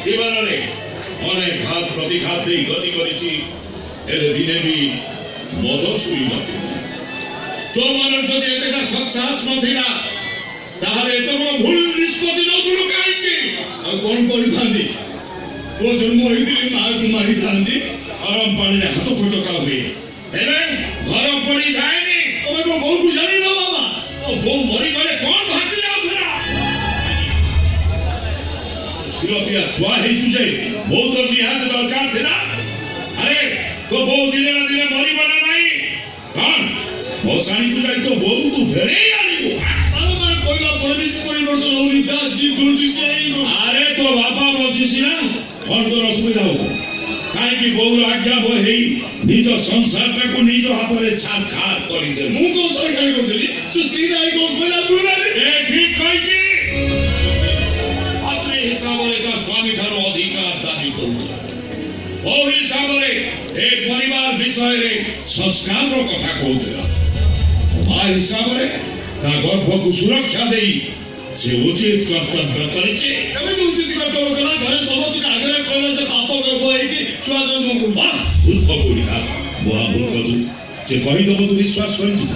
জীবনে অনেক ঘাত প্রতিঘাত দিয়ে গতি করেছি, এর দিনে বি মদ ছুঁই নথি। তো মনে যদি এতটা সৎসাহস নথিলা তাহলে এত বড় ভুল নিষ্পত্তি নতুন কাহিଁକି ଆଉ କଣ କରିଥାନ୍ତି? ପୁଅ ଜନ୍ମ ହୋଇଥିଲି ମାଆକୁ ମାରିଥାନ୍ତି। ଗରମ ପାଣିରେ ହାତ ଫୋଟକା ହୁଏ, ହେଲେ ଘର ପଡ଼ି ଯାଏନି। ତମେ ମୋ ବୋଉକୁ ଜାଣିନ ବାବା? ଓ ବୋଉ ମରିଗଲେ କଣ ଭାସି ଯାଉଥିଲା? ପିଆ ଛୁଆ ହେଇଛୁ ଯେ ବୋଉ ତ ନିହାତି ଦରକାର ଥିଲା। ଆରେ ତୋ ବୋଉ ଦିନେ ନା ଦିନେ ମରିବ ନା ନାହିଁ? କଣ ମଶାଣୀକୁ ଯାଇ ତୋ ବୋଉକୁ ଫେରେଇ ଆଣିବୁ? କହିଲା ପରିବେଶ ପରିବର୍ତ୍ତନ ହଉନି, ଯାହା ଜିଦ୍ ଧରୁଛି ସେଇ। ଆରେ ତୋ ବାପା ବଞ୍ଚିଛି ନା, କଣ ତୋର ଅସୁବିଧା ହବ? କାହିଁକି ବୋଉର ଆଜ୍ଞା ବହ ହେଇ ନିଜ ସଂସାରଟାକୁ ନିଜ ହାତରେ ଛାରଖାର କରିଦେବୁ? ମୁଁ କଣ ଛାରଖାର କରିଦେଲି? ସେ ସ୍ତ୍ରୀରେ ଆଇ କଣ କହିଲା ଶୁଣିଲାନି? ଏ ଠିକ କହିଛି। ପତ୍ନୀ ହିସାବରେ ତା ସ୍ୱାମୀ ଠାରୁ ଅଧିକାର ଦାବି କରୁଥିଲା। ବୋଉ ହିସାବରେ ଏ ପରିବାର ବିଷୟରେ ସଂସ୍କାରର କଥା କହୁଥିଲା। ମା ହିସାବରେ ତା ଗର୍ଭକୁ ସୁରକ୍ଷା ଦେଇ ସେ ଉଚିତ କର୍ତ୍ତବ୍ୟ କରିଛି। କେମିତି ଉଚିତ କର୍ତ୍ତବ୍ୟ କଲା? ଘରେ ସମସ୍ତଙ୍କୁ ଆଗରେ କହିଲା ସେ ପାପ ଗର୍ଭ ହେଇକି ଛୁଆ ଜନ୍ମ କରୁଛି। ମୂର୍ଖ ବୁଢ଼ା, ମହାମୂର୍ଖ ତୁ। ସେ କହିଦବ ତୁ ବିଶ୍ୱାସ କରିଛୁ?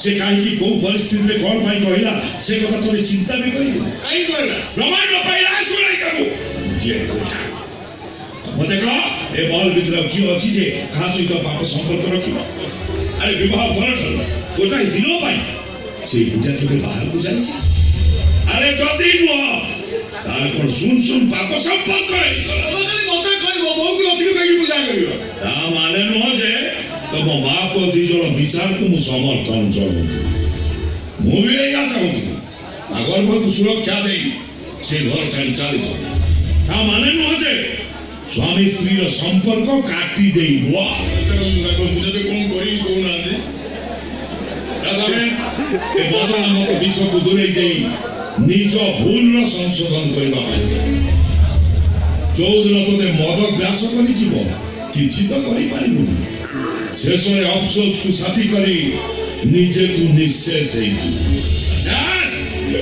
ସେ କାହିଁକି କୋଉ ପରିସ୍ଥିତିରେ କଣ ପାଇଁ କହିଲା ସେ କଥା ତୋର ଚିନ୍ତା ବି କରିବୁ? କାହିଁକି କହିଲା? ପ୍ରମାଣ ନ ପାଇଲା ଶୁଣାଇ ଦେବୁ। ମତେ କହ, ଏ ମହଲ ଭିତରେ କିଏ ଅଛି ଯେ କାହା ସହିତ ପାପ ସମ୍ପର୍କ ରଖିବ? ଆରେ ବିବାହ ପରଠାରୁ ଗୋଟାଏ ଦିନ ପାଇଁ ସେ ପୂଜା କେବେ ବାହାରକୁ ଯାଇଛି? ଆରେ ଯଦି ନୁହଁ ତାହେଲେ କଣ ଶୁଣ ଶୁଣ ପାପ ସମ୍ପର୍କରେ ମତେ କହିବ ବୋଉକୁ ରଖିବି କାହିଁକି ପୂଜା କରିବ? ତା ମାନେ ନୁହଁ ଯେ ତମ ମା ପୁଅ ଦି ଜଣ ବିଚାରକୁ ମୁଁ ସମର୍ଥନ ଜଣାଉଥିଲି। ମୁଁ ବି ଏଇଆ ଚାହୁଁଥିଲି ତା ଗର୍ଭକୁ ସୁରକ୍ଷା ଦେଇ ସେ ଘର ଛାଡ଼ି ଚାଲିଯାଉ। ତା ମାନେ ନୁହଁ ଯେ ସ୍ୱାମୀ ସ୍ତ୍ରୀର ସମ୍ପର୍କ କାଟି ଦେଇ ନୁହଁ। ଏବେ କଣ କରିବି କହୁନାହାନ୍ତି? ଏ ବଦ ନାମକ ବିଷକୁ ଦୂରେଇ ଦେଇ ନିଜ ଭୁଲର ସଂଶୋଧନ କରିବା ପାଇଁ ଯୋଉଦିନ ତୋତେ ମଦ ଗ୍ରାସ କରିଯିବ କିଛି ତ କରିପାରିବୁନି। ଶେଷରେ ଅଫସୋସକୁ ସାଥୀ କରି ନିଜକୁ ନିଃଶେଷ ହେଇଯିବ।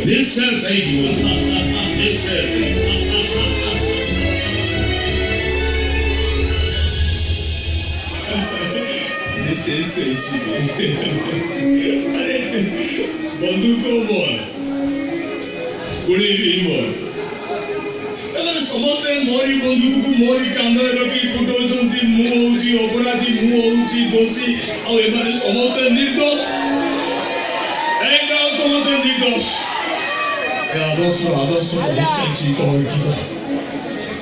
ନିଃଶେଷ ହେଇଯିବ। ନିଃଶେଷ ହେଇଯିବ। ଆରେ ବନ୍ଧୁକ ବଲ ଗୁଳି ବି ବଲ। ସମସ୍ତେ ମୋରି ବନ୍ଧୁକୁ ମୋରି କାନ୍ଧରେ ରଖି କୁଟଉଛନ୍ତି। ମୁଁ ହଉଛି ଅପରାଧୀ, ମୁଁ ହଉଛି ଦୋଷୀ, ଆଉ ଏମାନେ ସମସ୍ତେ ନିର୍ଦ୍ଦୋଷ। ସମସ୍ତେ ନିର୍ଦ୍ଦୋଷ। ଆଦର୍ଶ ହେଇସାରିଛି କହିଥିବ।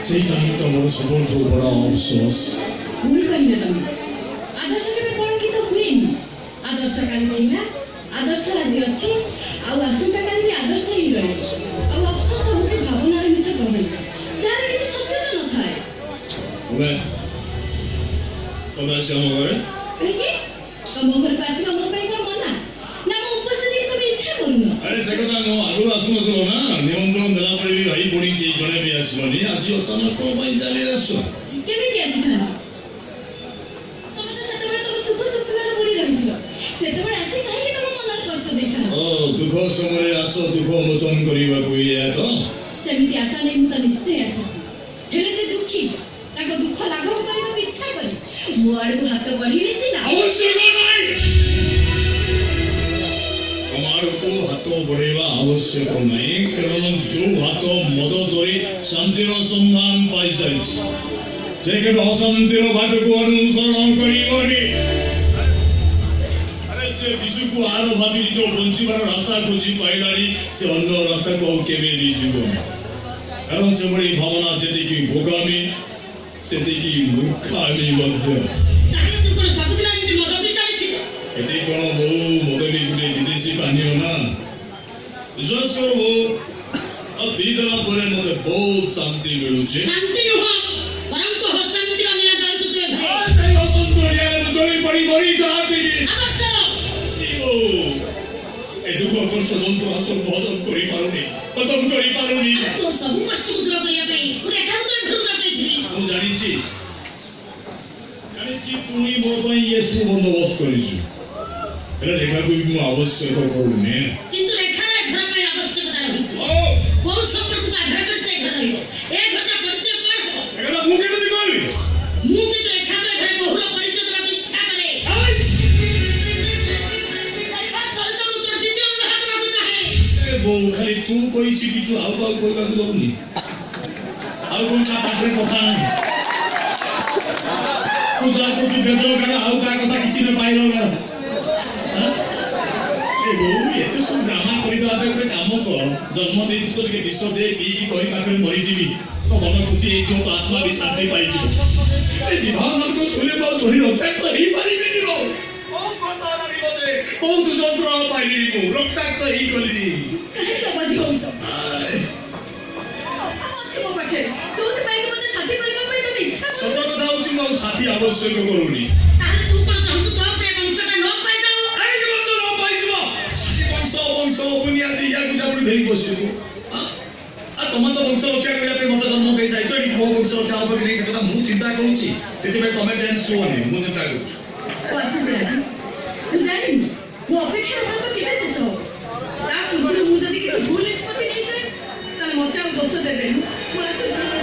ସେଇଟା ହିଁ ତମର ସବୁଠୁ ବଡ ଅଫସୋସ। ଭୁଲ କହିଲେ ତମେ। ଆଦର୍ଶ କେବେ କଳଙ୍କିତ ହୁଏନି। ଆଦର୍ଶ କାଲି ଥିଲା, ଆଦର୍ଶ ଆଜି ଅଛି, ଆଉ ଆସନ୍ତା କାଲି ବି ଆଦର୍ଶ ହିଁ ରହିବ। ଆଉ ଅଫସୋସ ହଉଛି ଭାବନାର ନିଜ ଗହଳି, ଯାହାର କିଛି ସତ୍ୟତା ନଥାଏ। ତମେ ଆସି ଆମ ଘରେ କାହିଁକି? ତମ ଘରକୁ ଆସିବା ମୋ ପାଇଁ କଣ ମନା? ନା ମୋ ଉପସ୍ଥିତିକି ତମେ ଇଚ୍ଛା କରୁନ? ଆରେ ସେ କଥା ମୁଁ ଆଗରୁ ଆସୁନଥିଲ ନା ନିମନ୍ତ୍ରଣ ଦେଲା ପରେ ବି ଭାଇ ପୁଣି କେହି ଜଣେ ବି ଆସିବନି ଆଜି ଅଚାନକ କଣ ପାଇଁ ଚାଲି ଆସ କେମିତି ଆସିଥାନ୍ତି? ତମେ ତ ସେତେବେଳେ ତମ ଶୁଭ ସ୍ୱପ୍ନରେ ବୁଡ଼ି ରହିଥିଲ। ସେତେବେଳେ ଆସି କାହିଁକି ତମ ମନରେ କଷ୍ଟ ଦେଇଥାନ୍ତ? ଓ ଦୁଃଖ ସମୟରେ ଆସ ଦୁଃଖ ମୋଚନ କରିବାକୁ ଏହା ତ ସେମିତି ଆଶା ନେଇ ମୁଁ ତ ନିଶ୍ଚୟ ଆସିଛି। ହେଲେ ଯେ ଦୁଃଖୀ ତାଙ୍କ ଦୁଃଖ ଲାଘବ କରିବାକୁ ଇଚ୍ଛା କରେ ମୋ ଆଡ଼କୁ ହାତ ବଢ଼େଇଲେ ସିନା। ଆବଶ୍ୟକ ନାହିଁ ତମକୁ ହାତ ବଢ଼େଇବା ଆବଶ୍ୟକ ନାହିଁ କାରଣ ଯୋଉ ହାତ ମଦ ଧରି ଶାନ୍ତିର ସନ୍ଧାନ ପାଇସାରିଛି ସେ କେବେ ଅଶାନ୍ତିର ବାଟକୁ ଅନୁସରଣ କରିବନି। ଆରେ ଯେ ବିଷୁକୁ ଆର ଭାବି ନିଜ ବଞ୍ଚିବାର ରାସ୍ତା ଖୋଜି ପାଇଲାଣି ସେ ଅନ୍ୟ ରାସ୍ତାକୁ ଆଉ କେବେ ନେଇଯିବ କାରଣ ସେଭଳି ଭାବନା ଯେତିକି ବୋକାମି ସେତିକି ମୂର୍ଖାମି ମଧ୍ୟ। ତାହେଲେ ତୁ କଣ ସବୁଦିନ ଏମିତି ମଦ ପିଇ ଚାଲିଥିବ? ଏଠି କଣ ବହୁ ମଦବି ଗୋଟେ ବିଦେଶୀ ପାନୀୟ ନା ବିଶ୍ୱାସ କର ଆଉ ପିଇଦେଲା ପରେ ମତେ ବହୁତ ଶାନ୍ତି ମିଳୁଛି। ଶାନ୍ତି ନୁହଁ ବରଂ ତ ଅଶାନ୍ତିର ନିଆଁ ଜଳୁଛୁ ତୁ ଏବେ। ସେଇ ଅଶାନ୍ତିର ନିଆଁରେ ମୁଁ ଜଳି ପଡ଼ି ମରି ଯାଆନ୍ତି ଆଦର୍ଶ ଏ ଦୁଃଖ କଷ୍ଟ ଯନ୍ତ୍ରଣା ସବୁ ହଜମ କରିପାରୁନି ହଜମ କରିପାରୁନି। ତୋ ସବୁ କଷ୍ଟକୁ ଦୂର କରିବା ପାଇଁ ମୁଁ ରେଖାକୁ ତ ଘରୁ ଲଗେଇଥିଲି। ମୁଁ ଜାଣିଛି ତୁଇ ମୋ ପାଇଁ ଇଏ ସୁବନ୍ଦୋବସ୍ତ କରିଛୁ ହେଲେ ରେଖାକୁ ବି ମୁଁ ଆବଶ୍ୟକ କରୁନି। କିନ୍ତୁ ରେଖାର ଏ ଘର ପାଇଁ ଆବଶ୍ୟକତା ରହିଛି। କୋଉ ସମ୍ପର୍କକୁ ଆଧାର କରି ସେ ଘର ରହିବ ଏ ଘରର ପରିଚୟ କଣ ହବ? ଏକଥା ମୁଁ କେମିତି କରିବି? ମୁଁ କିନ୍ତୁ ରେଖାକୁ ଏ ଘରେ ବହୁର ପରିଚୟ ଦେବାକୁ ଇଚ୍ଛା କରେ। ରେଖା ସହିତ ମୁଁ ତୋର ଦ୍ୱିତୀୟ ବିବାହ ଦେବାକୁ ଚାହେଁ। ଏ ବୋଉ ଖାଲି ତୁ କହିଛି କି ତୁ ଆଉ କାହାକୁ କହିବାକୁ ଦଉନି ଆଉ କଣ ତା ପାଖରେ କଥା ନାହିଁ ତୁ ଯାହା କହୁଛୁ ବେଦର କାରଣ ଆଉ କାହା କଥା କିଛି ନ ପାଇଲ କାରଣ ଏ ବୋଉ ଏତେ ସବୁ ଡ୍ରାମା କରିବା ପାଇଁ ଗୋଟେ କାମ କର ଜନ୍ମ ଦେଇଛୁ ଟିକେ ବିଷ ଦେ ପିଇକି ତୋରି ପାଖରେ ମରିଯିବି ତ ମନ ଖୁସି ହେଇଯିବ ତ ଆତ୍ମା ବି ଶାନ୍ତି ପାଇଯିବ। ଏ ବିବାହ ମାନଙ୍କ ଶୁଣିଲେ ମୁଁ ଆଉ ଚଢି ରକ୍ତାକ୍ତ ହେଇପାରିବିନି ବହୁତ ଯନ୍ତ୍ରଣା ପାଇଲିଣି ମୁଁ ରକ୍ତାକ୍ତ ହେଇଗଲିଣି। କାହିଁକି ଅବାଧ୍ୟ ହଉଛ? କଥା ଅଛି ମୋ ପାଖରେ ଯୋଉଥିପାଇଁ କି ମୋତେ ସାଥୀ କରିବା ପାଇଁ ତମେ ଇଚ୍ଛା କରୁଛ। ସତ କଥା ହଉଛି ମୁଁ ଆଉ ସାଥୀ ଆବଶ୍ୟକ କରୁନି। ତାହେଲେ ତୁ କଣ ଚାହୁଁଛୁ ତୋ ପ୍ରିୟ ବଂଶଟା ନ ପାଇଯାଉ? କାହିଁକି ବଂଶ ନ ପାଇଯିବ? ବଂଶ ବଂଶ ବୁନିଆଦି ୟାକୁ ଯାବୁଡ଼ି ଧରି ବସିବୁ ଆଉ ତମେ ତ ବଂଶ ରକ୍ଷା କରିବା ପାଇଁ ମତେ ଜନ୍ମ ଦେଇସାରିଛ ଏଠି ମୋ ବଂଶ ରକ୍ଷା ହବ କି ନାହିଁ ସେ କଥା ମୁଁ ଚିନ୍ତା କରୁଛି ସେଥିପାଇଁ ତମେ ଟେନ୍ସ ହୁଅନି ମୁଁ ଚିନ୍ତା କରୁଛି। ଓ ଆସୁଛି ଆଜି ମୁଁ ଜାଣିନି ମୋ ଅପେକ୍ଷାର ବ୍ରତ କେବେ ଶେଷ ହବ। ତା ପୂର୍ବରୁ ମୁଁ ଯଦି କିଛି ଭୁଲ ନିଷ୍ପତ୍ତି ନେଇଯାଏ ତାହେଲେ ମୋତେ ଆଉ ଦୋଷ ଦେବେନି। ମୁଁ ଆସୁଛି।